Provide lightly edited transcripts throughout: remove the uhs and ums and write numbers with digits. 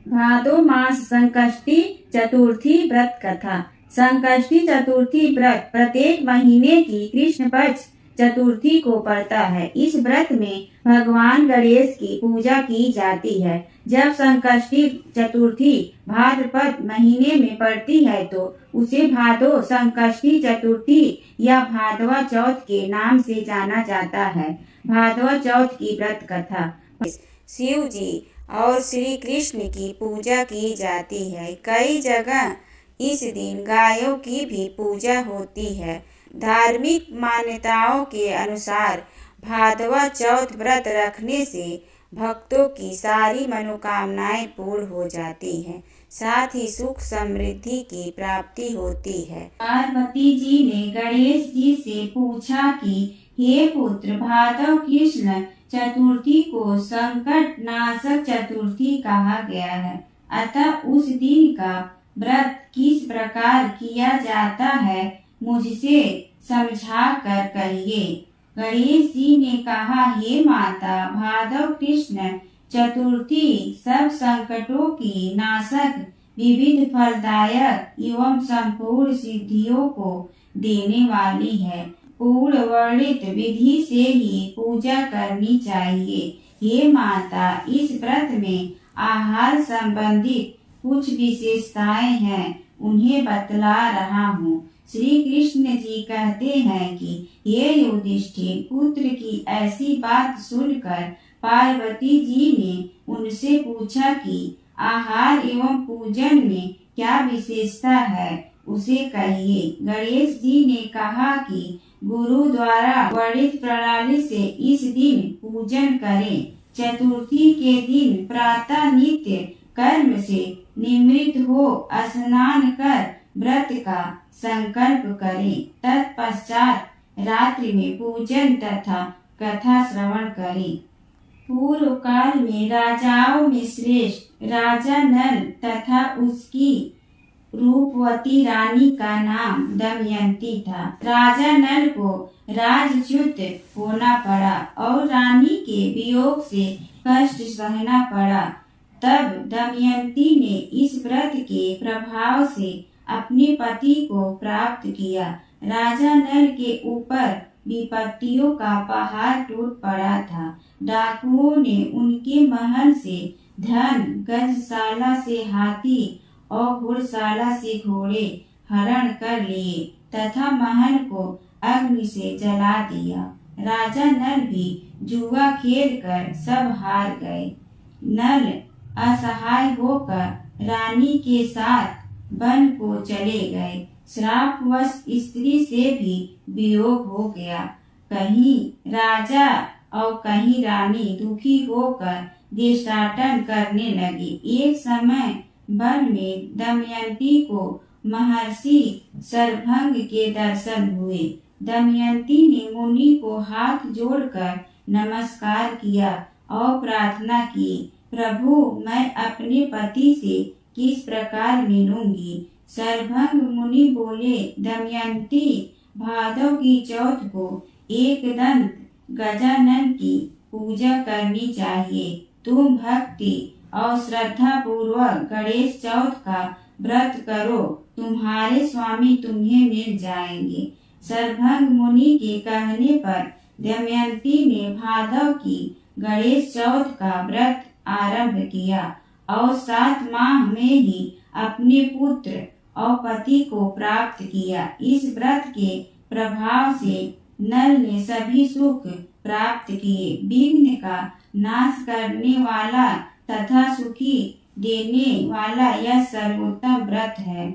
भादो मास संकष्टी चतुर्थी व्रत कथा। संकष्टी चतुर्थी व्रत प्रत्येक महीने की कृष्ण पक्ष चतुर्थी को पड़ता है। इस व्रत में भगवान गणेश की पूजा की जाती है। जब संकष्टी चतुर्थी भाद्रपद महीने में पड़ती है तो उसे भादो संकष्टी चतुर्थी या भादवा चौथ के नाम से जाना जाता है। भादवा चौथ की व्रत कथा। शिव जी और श्री कृष्ण की पूजा की जाती है। कई जगह इस दिन गायों की भी पूजा होती है। धार्मिक मान्यताओं के अनुसार भादवा चौथ व्रत रखने से भक्तों की सारी मनोकामनाएं पूर्ण हो जाती हैं, साथ ही सुख समृद्धि की प्राप्ति होती है। पार्वती जी ने गणेश जी से पूछा कि हे पुत्र, भादव कृष्ण चतुर्थी को संकट नाशक चतुर्थी कहा गया है, अतः उस दिन का व्रत किस प्रकार किया जाता है मुझसे समझा कर कहिए। गणेश जी ने कहा, हे माता, भादव कृष्ण चतुर्थी सब संकटों की नाशक, विविध फलदायक एवं संपूर्ण सिद्धियों को देने वाली है। पूर्ण वर्णित विधि से ही पूजा करनी चाहिए। हे माता, इस व्रत में आहार संबंधित कुछ विशेषताएं हैं, उन्हें बतला रहा हूँ। श्री कृष्ण जी कहते हैं कि हे युधिष्ठिर पुत्र की ऐसी बात सुनकर पार्वती जी ने उनसे पूछा कि आहार एवं पूजन में क्या विशेषता है, उसे कहिए। गणेश जी ने कहा कि गुरु द्वारा वर्णित प्रणाली से इस दिन पूजन करें। चतुर्थी के दिन प्रातः नित्य कर्म से निवृत्त हो स्नान कर व्रत का संकल्प करें। तत्पश्चात रात्रि में पूजन तथा कथा श्रवण करें। पूर्व काल में राजाओं में श्रेष्ठ राजा नल तथा उसकी रूपवती रानी का नाम दमयंती था। राजा नल को राजच्युत होना पड़ा और रानी के वियोग से कष्ट सहना पड़ा। तब दमयंती ने इस व्रत के प्रभाव से अपने पति को प्राप्त किया। राजा नल के ऊपर विपत्तियों का पहाड़ टूट पड़ा था। डाकुओं ने उनके महल से धन, गजशाला से हाथी और घुड़शाला से घोड़े हरण कर लिए तथा महल को अग्नि से जला दिया। राजा नल भी जुआ खेलकर सब हार गए। नल असहाय होकर रानी के साथ वन को चले गए। श्रापवश स्त्री से भी वियोग हो गया। कहीं राजा और कहीं रानी दुखी होकर देशाटन करने लगी। एक समय वन में दमयंती को महर्षि शरभंग के दर्शन हुए। दमयंती ने मुनि को हाथ जोड़कर नमस्कार किया और प्रार्थना की, प्रभु, मैं अपने पति से किस प्रकार मिलूंगी। शरभंग मुनि बोले, दमयंती, भादव की चौथ को एक दंत गजानन की पूजा करनी चाहिए। तुम भक्ति और श्रद्धा पूर्वक गणेश चौथ का व्रत करो, तुम्हारे स्वामी तुम्हें मिल जाएंगे। शरभंग मुनि के कहने पर दमयंती ने भादव की गणेश चौथ का व्रत आरंभ किया और 7 माह में ही अपने पुत्र और पति को प्राप्त किया। इस व्रत के प्रभाव से नल ने सभी सुख प्राप्त किए। विघ्न का नाश करने वाला तथा सुखी देने वाला यह सर्वोत्तम व्रत है।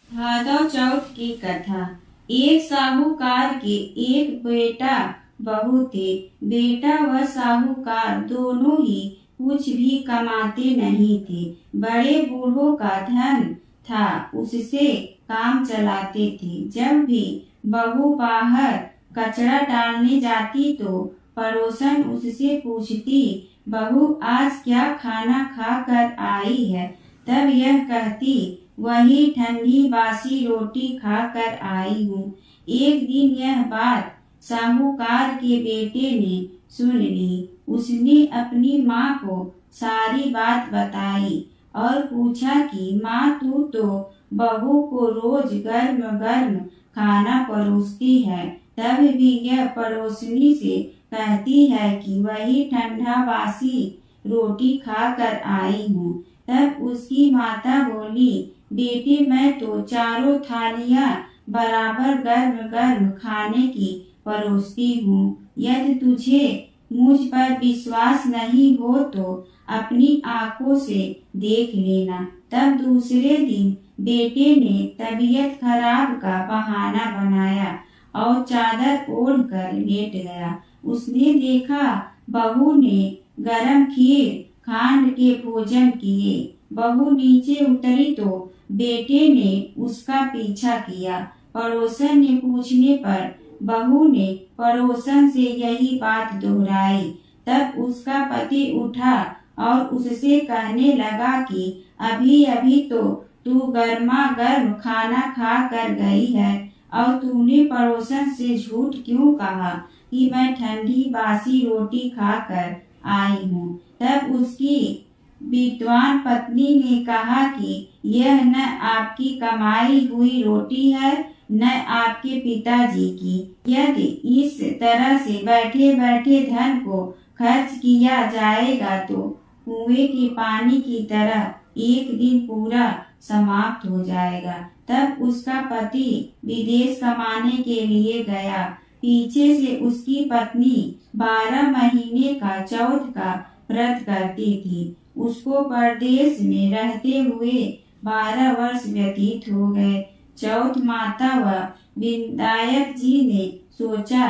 भादव चौथ की कथा। एक साहूकार के एक बेटा बहू थे। बेटा व साहूकार दोनों ही कुछ भी कमाते नहीं थे। बड़े बूढ़ों का धन था, उससे काम चलाते थे। जब भी बहू बाहर कचरा डालने जाती तो पड़ोसन उससे पूछती, बहू आज क्या खाना खा कर आई है? तब यह कहती, वही ठंडी बासी रोटी खा कर आई हूँ। एक दिन यह बात साहूकार के बेटे ने सुन ली। उसने अपनी माँ को सारी बात बताई और पूछा कि माँ तू तो बहू को रोज गर्म गर्म खाना परोसती है, तब भी यह पड़ोसनी से कहती है कि वही ठंडा बासी रोटी खाकर आई हूँ। तब उसकी माता बोली, बेटे मैं तो चारों थालियां बराबर गर्म गर्म खाने की परोसती हूँ। यदि तुझे मुझ पर विश्वास नहीं हो तो अपनी आंखों से देख लेना। तब दूसरे दिन बेटे ने तबीयत खराब का बहाना बनाया और चादर ओढ़कर लेट गया। उसने देखा बहू ने गरम खीर खांड के भोजन किए। बहू नीचे उतरी तो बेटे ने उसका पीछा किया। पड़ोसन ने पूछने पर बहू ने पड़ोसन से यही बात दोहराई। तब उसका पति उठा और उससे कहने लगा कि अभी अभी तो तू गर्मा गर्म खाना खा कर गई है और तूने पड़ोसन से झूठ क्यों कहा कि मैं ठंडी बासी रोटी खाकर आई हूँ। तब उसकी विद्वान पत्नी ने कहा कि यह न आपकी कमाई हुई रोटी है न आपके पिताजी की। यदि इस तरह से बैठे बैठे धन को खर्च किया जाएगा तो कुएं के पानी की तरह एक दिन पूरा समाप्त हो जाएगा। तब उसका पति विदेश कमाने के लिए गया। पीछे से उसकी पत्नी 12 महीने का चौथ का व्रत करती थी। उसको परदेश में रहते हुए 12 वर्ष व्यतीत हो गए। चौथ माता व विनायक जी ने सोचा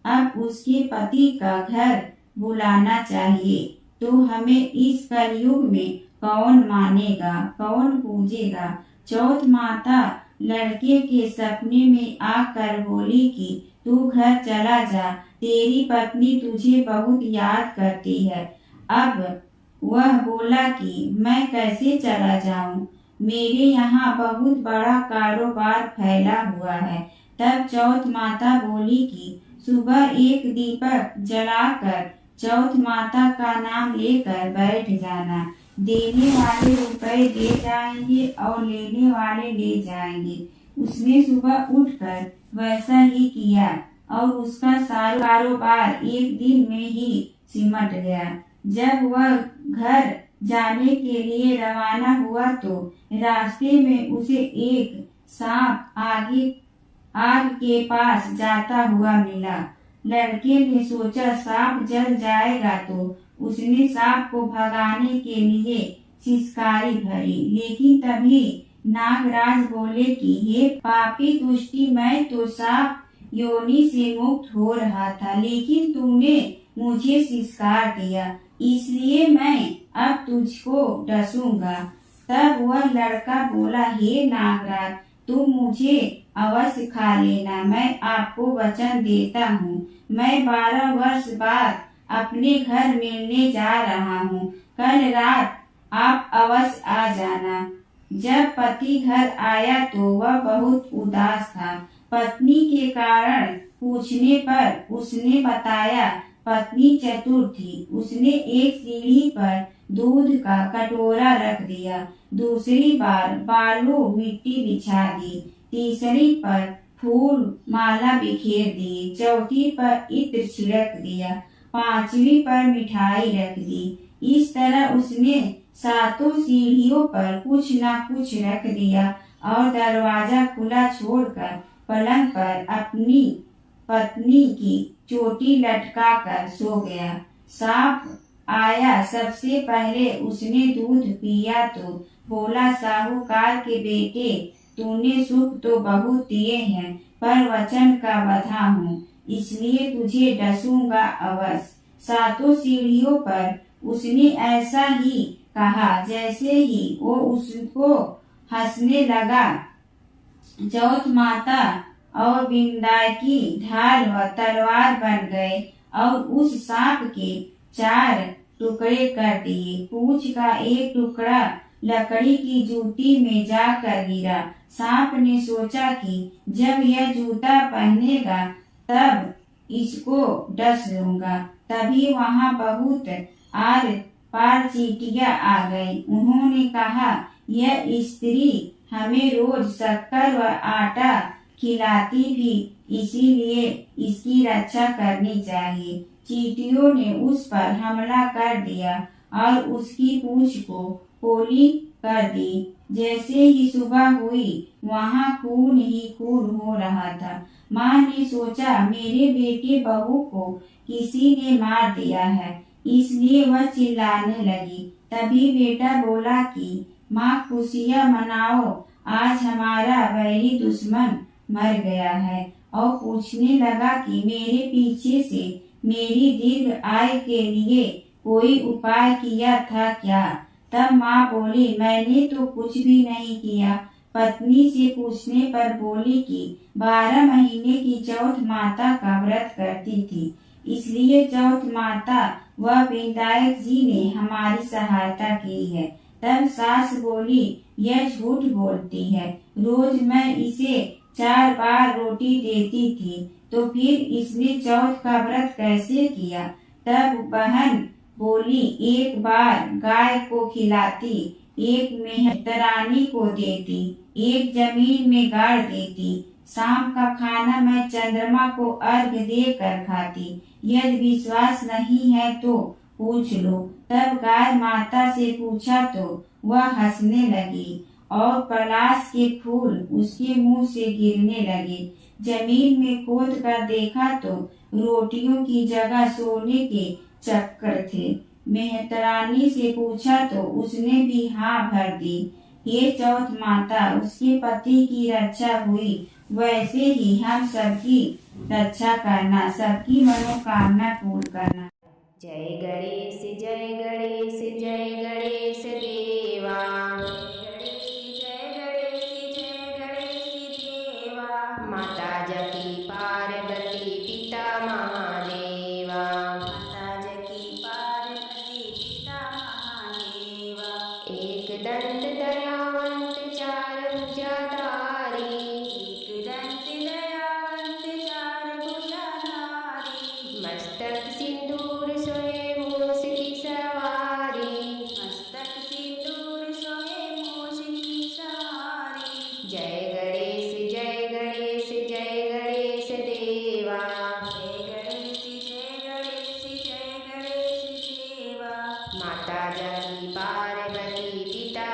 अब उसके पति का घर बुलाना चाहिए, तो हमें इस कलयुग में कौन मानेगा, कौन पूजेगा। चौथ माता लड़के के सपने में आकर बोली कि तू घर चला जा, तेरी पत्नी तुझे बहुत याद करती है। अब वह बोला कि मैं कैसे चला जाऊं, मेरे यहाँ बहुत बड़ा कारोबार फैला हुआ है। तब चौथ माता बोली कि सुबह एक दीपक जलाकर चौथ माता का नाम लेकर बैठ जाना। देने वाले रुपए दे जाएंगे और लेने वाले ले जाएंगे। उसने सुबह उठकर वैसा ही किया और उसका सारा कारोबार एक दिन में ही सिमट गया। जब वह घर जाने के लिए रवाना हुआ तो रास्ते में उसे एक सांप आग के पास जाता हुआ मिला। लड़के ने सोचा सांप जल जाएगा तो उसने सांप को भगाने के लिए सिसकारी भरी, लेकिन तभी नागराज बोले कि हे पापी दुष्टी, मैं तो सांप योनि से मुक्त हो रहा था, लेकिन तूने मुझे सिसकार दिया, इसलिए मैं अब तुझको डसूंगा। तब वह लड़का बोला, हे नागराज, तुम मुझे अवश्य खा लेना, मैं आपको वचन देता हूँ। मैं 12 वर्ष बाद अपने घर मिलने जा रहा हूँ। कल रात आप अवश्य आ जाना। जब पति घर आया तो वह बहुत उदास था। पत्नी के कारण पूछने पर उसने बताया पत्नी चतुर थी। उसने एक सीढ़ी पर दूध का कटोरा रख दिया, दूसरी बार बालू मिट्टी बिछा दी, तीसरी पर फूल माला बिखेर दी, चौथी पर इत्र छिड़क दिया, पांचवी पर मिठाई रख दी। इस तरह उसने 7 सीढ़ियों पर कुछ न कुछ रख दिया और दरवाजा खुला छोड़कर पलंग पर अपनी पत्नी की चोटी लटका कर सो गया। सांप आया, सबसे पहले उसने दूध पिया तो बोला, साहूकार के बेटे, तूने सुख तो बहुत दिए हैं, पर वचन का बंधा हूँ, इसलिए तुझे डसूंगा अवश्य। 7 सीढ़ियों पर उसने ऐसा ही कहा। जैसे ही वो उसको हंसने लगा, चौथ माता और विंदायकी ढाल व तलवार बन गए और उस सांप के 4 टुकड़े कर दिए। पूंछ का एक टुकड़ा लकड़ी की जूती में जाकर गिरा। सांप ने सोचा कि जब यह जूता पहनेगा तब इसको डस लूंगा। तभी वहां बहुत पार चींटियां आ गई। उन्होंने कहा, यह स्त्री हमें रोज शक्कर व आटा खिलाती भी, इसीलिए इसकी रक्षा करनी चाहिए। चींटियों ने उस पर हमला कर दिया और उसकी पूंछ को पोली कर दी। जैसे ही सुबह हुई वहाँ खून ही खून हो रहा था। माँ ने सोचा मेरे बेटे बहू को किसी ने मार दिया है, इसलिए वह चिल्लाने लगी। तभी बेटा बोला कि माँ खुशियाँ मनाओ, आज हमारा वैरी दुश्मन मर गया है। और पूछने लगा कि मेरे पीछे से मेरी दीर्घ आयु के लिए कोई उपाय किया था क्या? तब माँ बोली, मैंने तो कुछ भी नहीं किया। पत्नी से पूछने पर बोली कि 12 महीने की चौथ माता का व्रत करती थी, इसलिए चौथ माता व विनायक जी ने हमारी सहायता की है। तब सास बोली, यह झूठ बोलती है, रोज मैं इसे 4 बार रोटी देती थी, तो फिर इसने चौथ का व्रत कैसे किया? तब बहन बोली, एक बार गाय को खिलाती, एक मेहतरानी को देती, एक जमीन में गाड़ देती। शाम का खाना मैं चंद्रमा को अर्घ देकर खाती। यदि विश्वास नहीं है तो पूछ लो। तब गाय माता से पूछा तो वह हंसने लगी और पलाश के फूल उसके मुंह से गिरने लगे। जमीन में खोद कर देखा तो रोटियों की जगह सोने के चक्कर थे। मेहतरानी से पूछा तो उसने भी हाँ भर दी। हे चौथ माता, उसके पति की रक्षा हुई, वैसे ही हम सबकी रक्षा करना, सबकी मनोकामना पूर्ण करना। जय गणेश जय गणेश जय गणेश देवा। माता जकी पार्वती पिता महादेवा। एक दंत दयावंत चार भुजाधारी। मस्तक सिंदूर सोए मूस की सवारी। जय गणेश जय गणेश जय गणेश देवा। माता जकी पार्वती पिता